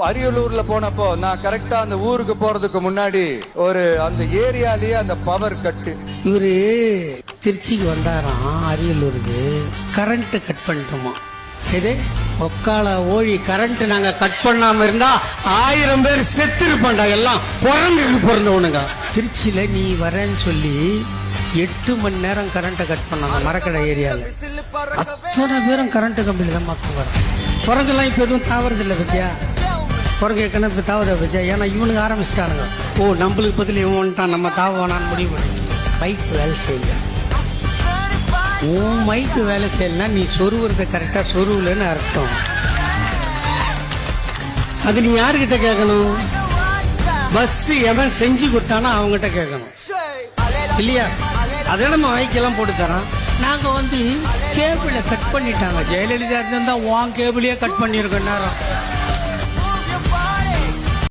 அரியலூர்ல போனப்போ நான் கரெக்டா அந்த ஊருக்கு போறதுக்கு முன்னாடி அந்த ஏரியாலயே அந்த பவர் கட்டு. இவரு திருச்சிக்கு வந்தாராம் அரியலூருக்கு. Current cut பண்ணிட்டோமா? இது ஒக்கால ஓழி கரண்ட் நாங்க கட் பண்ணாம இருந்தா 1000 பேர் செத்து இருப்பாண்டா. எல்லாம் குரங்குக்கு பிறந்தவனுங்க. திருச்சியில நீ வரேன்னு சொல்லி 8 மணி நேரம் கரண்ட்டை கட் பண்ணாங்க மரக்கடை ஏரியால. அத்தனை பேரும் கரண்ட் கம்பியில தான் மக்கள் வர. குரங்கெல்லாம் இப்ப எதுவும் தாவறதில்லை பத்தியா? குரங்கு ஏற்கனவே இப்போ தாவத பத்தியா? ஏன்னா இவனுக்கு ஆரம்பிச்சிட்டானுங்க. ஓ நம்மளுக்கு பதில் இவன் வந்துட்டான், நம்ம தாவ வேணான்னு முடிவு பண்ணி. பைக் வேலை செய்யல. உன் மைக்கு வேலை செய்யலன்னா நீ சொருவுறத கரெக்டா சொருவுலன்னு அர்த்தம். அது நீ யாருக்கிட்ட கேட்கணும்? பஸ் எவன் செஞ்சு கொடுத்தானோ அவங்ககிட்ட கேட்கணும் இல்லையா? அதே நம்ம மைக்கெல்லாம் போட்டு தரோம். நாங்க கேபிளை கட் பண்ணிட்டாங்க. ஜெயலலிதா இருந்தா உன் கேபிளையே கட் பண்ணிருக்கோம் நேரம்.